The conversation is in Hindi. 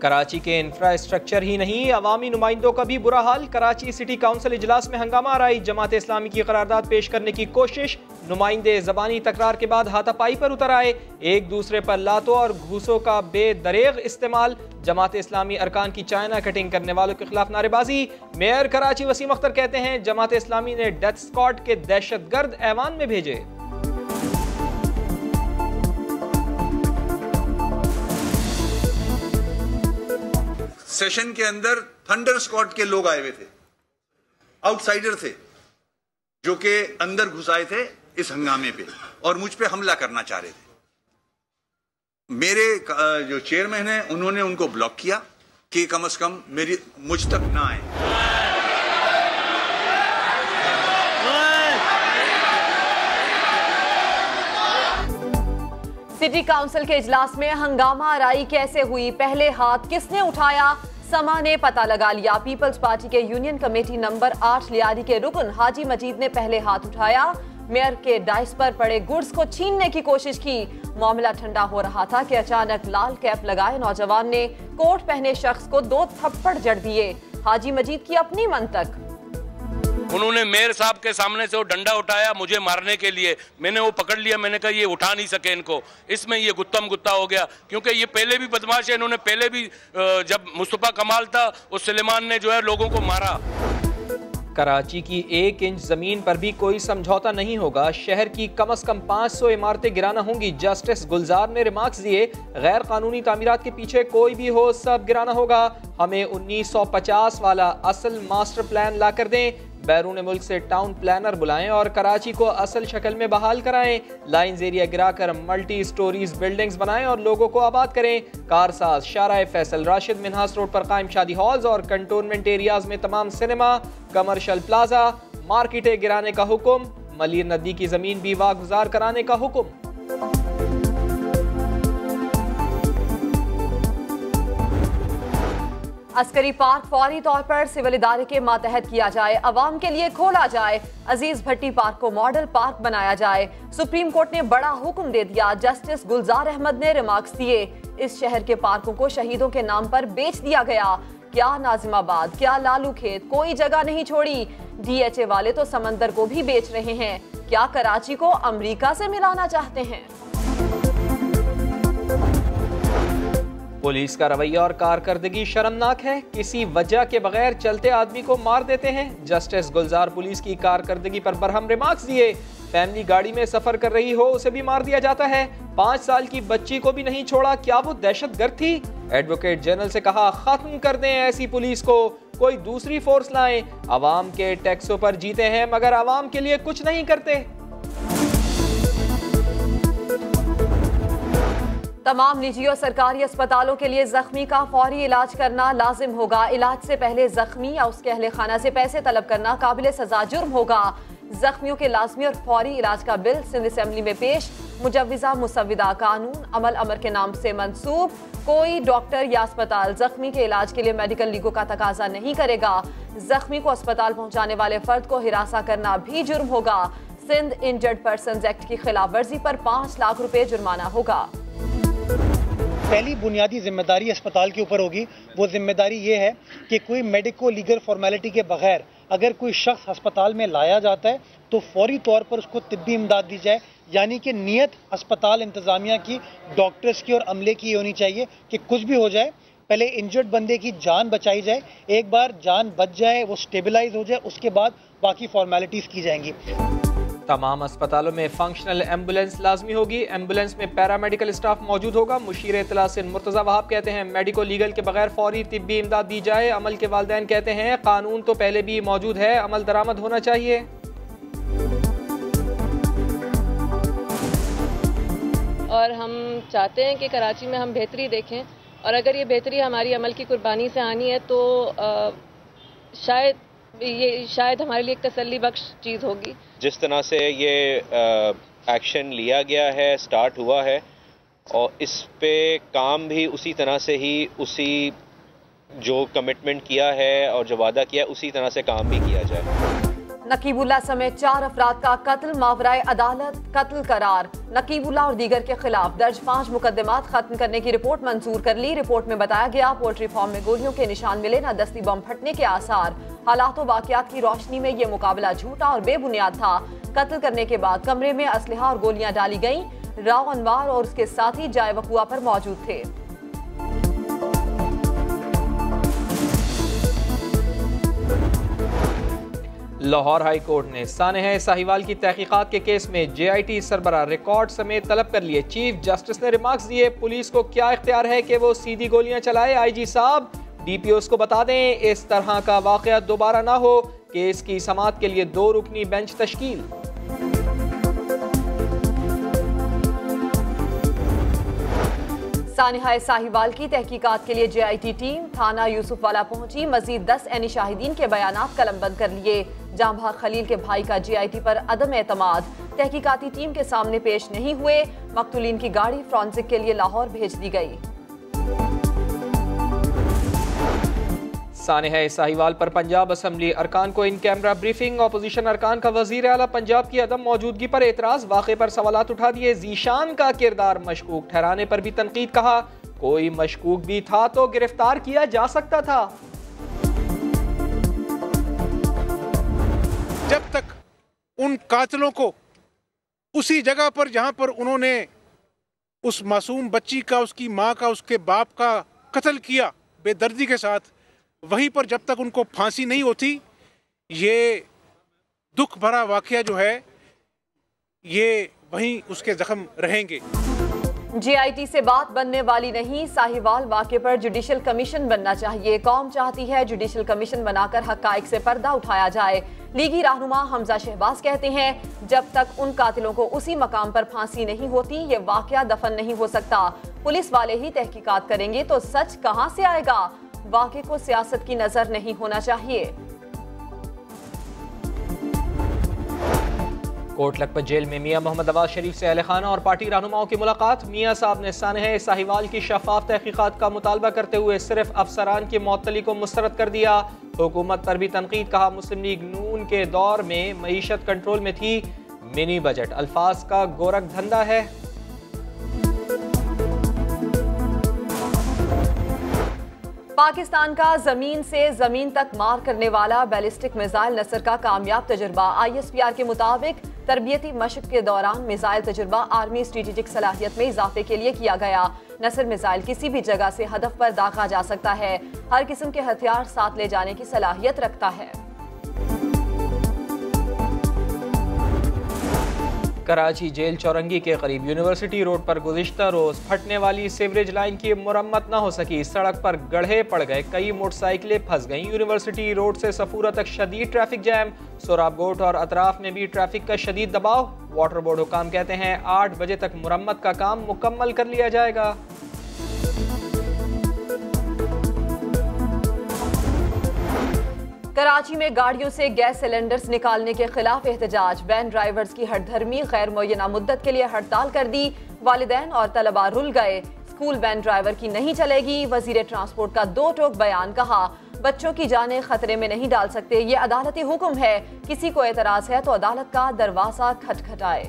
कराची के इंफ्रास्ट्रक्चर ही नहीं, अवामी नुमाइंदों का भी बुरा हाल। कराची सिटी काउंसिल इजलास में हंगामा आराई, जमात इस्लामी की करारदाद पेश करने की कोशिश। नुमाइंदे जबानी तकरार के बाद हाथापाई पर उतर आए, एक दूसरे पर लातों और घूसों का बेदरेग इस्तेमाल। जमात इस्लामी अरकान की चाइना कटिंग करने वालों के खिलाफ नारेबाजी। मेयर कराची वसीम अख्तर कहते हैं जमात इस्लामी ने डेथ स्क्वाड के दहशतगर्द ऐवान में भेजे। सेशन के अंदर थंडर स्क्वाड के लोग आए हुए थे, आउटसाइडर थे, जो कि अंदर घुस आए थे इस हंगामे पे और मुझ पे हमला करना चाह रहे थे। मेरे जो चेयरमैन हैं उन्होंने उनको ब्लॉक किया कि कम से कम मुझ तक ना आए। सिटी काउंसिल के इजलास में हंगामा आराई कैसे हुई, पहले हाथ किसने उठाया, समा ने पता लगा लिया। पीपल्स पार्टी के यूनियन कमेटी नंबर 8 लियारी के रुकन हाजी मजीद ने पहले हाथ उठाया। मेयर के डाइस पर पड़े गुड्स को छीनने की कोशिश की। मामला ठंडा हो रहा था कि अचानक लाल कैप लगाए नौजवान ने कोट पहने शख्स को 2 थप्पड़ जड़ दिए। हाजी मजीद की अपनी मंतक। उन्होंने मेयर साहब के सामने से वो डंडा उठाया मुझे मारने के लिए, मैंने वो पकड़ लिया, मैंने कहा ये उठा नहीं सके इनको, इसमें ये गुत्तम गुत्ता हो गया, क्योंकि ये पहले भी बदमाश है। इन्होंने पहले भी जब मुस्तफा कमाल था उस सुलेमान ने जो है लोगों को मारा। कराची की 1 इंच जमीन पर भी कोई समझौता नहीं होगा, शहर की कम से कम 500 इमारतें गिराना होंगी। जस्टिस गुलजार ने रिमार्क्स दिए, गैर कानूनी तामीरात के पीछे कोई भी हो सब गिराना होगा। हमें 1950 वाला असल मास्टर प्लान ला कर दें, बैरून मुल्क से टाउन प्लानर बुलाएं और कराची को असल शक्ल में बहाल कराएं। लाइंस एरिया गिराकर मल्टी स्टोरीज बिल्डिंग्स बनाएं और लोगों को आबाद करें। कारसाज, शाहराह फैसल, राशिद मिन्हास रोड पर कायम शादी हॉल्स और कंटोनमेंट एरियाज में तमाम सिनेमा, कमर्शियल प्लाजा, मार्केटें गिराने का हुक्म। मलिर नदी की जमीन भी वागुजार कराने का हुक्म। अस्करी पार्क फौरी तौर पर सिविल इदारे के मातहत किया जाए, अवाम के लिए खोला जाए। अजीज भट्टी पार्क को मॉडल पार्क बनाया जाए। सुप्रीम कोर्ट ने बड़ा हुक्म दे दिया, जस्टिस गुलजार अहमद ने रिमार्क्स दिए। इस शहर के पार्कों को शहीदों के नाम पर बेच दिया गया। क्या नाजिमाबाद, क्या लालू खेत, कोई जगह नहीं छोड़ी। DHA वाले तो समंदर को भी बेच रहे हैं। क्या कराची को अमेरिका से मिलाना चाहते हैं? पुलिस का रवैया और कारकर्दगी शर्मनाक है, किसी वजह के बगैर चलते आदमी को मार देते हैं। जस्टिस गुलजार पुलिस की कारकर्दगी पर बरहम रिमार्क्स दिए। फैमिली गाड़ी में सफर कर रही हो उसे भी मार दिया जाता है, 5 साल की बच्ची को भी नहीं छोड़ा, क्या वो दहशतगर्द थी? एडवोकेट जनरल से कहा खत्म कर दें ऐसी पुलिस को, कोई दूसरी फोर्स लाएं। अवाम के टैक्सों पर जीते हैं मगर अवाम के लिए कुछ नहीं करते। तमाम निजी और सरकारी अस्पतालों के लिए जख्मी का फौरी इलाज करना लाजिम होगा। इलाज से पहले जख्मी या उसके अहले खाना से पैसे तलब करना काबिल सजा जुर्म होगा। जख्मियों के लाजमी और फौरी इलाज का बिल सिंध असेंबली में पेश। मुजव्विजा मुसव्विदा कानून अमल अमर के नाम से मंसूब। कोई डॉक्टर या अस्पताल जख्मी के इलाज के लिए मेडिकल लीगों का तकाजा नहीं करेगा। जख्मी को अस्पताल पहुंचाने वाले फर्द को हिरासा करना भी जुर्म होगा। सिंध इंजर्ड पर्सन्स एक्ट की खिलाफ वर्जी पर 5 लाख रुपए जुर्माना होगा। पहली बुनियादी जिम्मेदारी अस्पताल के ऊपर होगी, वो जिम्मेदारी ये है कि कोई मेडिको लीगल फॉर्मेलिटी के बगैर अगर कोई शख्स अस्पताल में लाया जाता है तो फौरी तौर पर उसको तिब्बी इमदाद दी जाए। यानी कि नीयत अस्पताल इंतज़ामिया की, डॉक्टर्स की और अमले की होनी चाहिए कि कुछ भी हो जाए पहले इंजर्ड बंदे की जान बचाई जाए। एक बार जान बच जाए, वो स्टेबलाइज हो जाए, उसके बाद बाकी फॉर्मेलिटीज़ की जाएंगी। तमाम अस्पतालों में फंक्शनल एम्बुलेंस लाजमी होगी, एम्बुलेंस में पैरामेडिकल स्टाफ मौजूद होगा। मुशीर इत्तला सिंध मुर्तज़ा वहाब कहते हैं मेडिको लीगल के बगैर फौरी तिब्बी इमदाद दी जाए। अमल के वालिदैन कहते हैं कानून तो पहले भी मौजूद है, अमल दरामद होना चाहिए। और हम चाहते हैं कि कराची में हम बेहतरी देखें, और अगर ये बेहतरी हमारी अमल की कुर्बानी से आनी है तो शायद हमारे लिए एक तसल्ली बख्श चीज़ होगी। जिस तरह से ये एक्शन लिया गया है, स्टार्ट हुआ है, और इस पे काम भी उसी तरह से ही, उसी जो कमिटमेंट किया है और जो वादा किया उसी तरह से काम भी किया जाए। नकीबुल्लाह समेत 4 अफराद का कत्ल मावराए अदालत कत्ल करार। नकीबुल्लाह और दीगर के खिलाफ दर्ज 5 मुकदमात खत्म करने की रिपोर्ट मंजूर कर ली। रिपोर्ट में बताया गया पोल्ट्री फार्म में गोलियों के निशान मिले, न दस्ती बम फटने के आसार। हालात व वाकयात की रोशनी में ये मुकाबला झूठा और बेबुनियाद था। कत्ल करने के बाद कमरे में असलहा और गोलियां डाली गईं। राव अनवार और उसके साथी जाए वकुआ पर मौजूद थे। लाहौर हाई कोर्ट ने सानेहा साहिवाल की तहकीकात के केस में JIT सरबराह रिकॉर्ड समेत तलब कर लिए। चीफ जस्टिस ने रिमार्क्स दिए, पुलिस को क्या इख्तियार है कि वो सीधी गोलियां चलाए। IG साहब DPOs को बता दें इस तरह का वाकया दोबारा ना हो। केस की समाअत के लिए 2 रुकनी बेंच तश्कील। सानेहा साहिवाल की तहकीकात के लिए JIT टीम थाना यूसुफवाला पहुंची। मजीद 10 ऐनी शाहिदीन के बयानात कलमबंद कर लिए। जांभाग खलील के भाई का JIT पर अदम एतमाद, तहकीकाती टीम के सामने पेश नहीं हुए। मकतूलीन की गाड़ी फॉरेंसिक के लिए लाहौर भेज दी गई। सानेहा साहिवाल पर पंजाब असम्बली अरकान को इन कैमरा ब्रीफिंग। अपोजिशन अरकान का वजीर आला पंजाब की अदम मौजूदगी पर एतराज, वाक़े पर सवालात उठा दिए। जीशान का किरदार मशकूक ठहराने पर भी तनकीद, कहा कोई मशकूक भी था तो गिरफ्तार किया जा सकता था। जब तक उन कातिलों को उसी जगह पर जहां पर उन्होंने उस मासूम बच्ची का, उसकी माँ का, उसके बाप का कत्ल किया बेदर्दी के साथ, वहीं पर जब तक उनको फांसी नहीं होती, ये दुख भरा वाकया जो है ये वहीं उसके जख्म रहेंगे। JIT से बात बनने वाली नहीं। साहिवाल वाक़े पर जुडिशल कमीशन बनना चाहिए। कौम चाहती है जुडिशल कमीशन बनाकर हक़ाइक़ से पर्दा उठाया जाए। लीगी रहनुमा हमजा शहबाज कहते हैं जब तक उन कातिलों को उसी मकाम पर फांसी नहीं होती ये वाक़या दफन नहीं हो सकता। पुलिस वाले ही तहकीकात करेंगे तो सच कहां से आएगा। वाक़े को सियासत की नजर नहीं होना चाहिए। कोट लखपत जेल में मियां मोहम्मद नवाज शरीफ से अहले खाना और पार्टी रहनुमाओं की मुलाकात। मियां साहब ने सानेहा साहिवाल की शफाफ तहकीकात का मुतालबा करते हुए सिर्फ अफसरान की मुअत्तली को मुस्तरद कर दिया। हुकूमत पर भी तनकीद, कहा मुस्लिम लीग नून के दौर में मईशत कंट्रोल में थी। मिनी बजट अल्फाज का गोरख धंधा है। पाकिस्तान का जमीन से जमीन तक मार करने वाला बैलिस्टिक मिसाइल नसर का कामयाब तजुर्बा। ISPR के मुताबिक तरबियती मशक के दौरान मिसाइल तजुर्बा आर्मी स्ट्रेटेजिक सलाहियत में इजाफे के लिए किया गया। नसर मिसाइल किसी भी जगह से हदफ पर दागा जा सकता है। हर किस्म के हथियार साथ ले जाने की सलाहियत रखता है। कराची जेल चौरंगी के करीब यूनिवर्सिटी रोड पर गुज़िश्ता रोज फटने वाली सीवरेज लाइन की मुरम्मत न हो सकी। सड़क पर गड्ढे पड़ गए, कई मोटरसाइकिलें फंस गईं। यूनिवर्सिटी रोड से सफूरा तक शदीद ट्रैफिक जैम। सोराबगोट और अतराफ में भी ट्रैफिक का शदीद दबाव। वाटर बोर्ड हुकाम कहते हैं 8 बजे तक मुरम्मत का काम मुकम्मल कर लिया जाएगा। कराची में गाड़ियों से गैस सिलेंडर्स निकालने के खिलाफ एहतजाज। वैन ड्राइवर्स की हठधर्मी गैर मुअय्यना मुद्दत के लिए हड़ताल कर दी। वालिदैन और तलबा रुल गए। स्कूल वैन ड्राइवर की नहीं चलेगी। वजीर ट्रांसपोर्ट का 2 टोक बयान, कहा बच्चों की जानें खतरे में नहीं डाल सकते, ये अदालती हुक्म है। किसी को एतराज है तो अदालत का दरवाजा खटखटाए।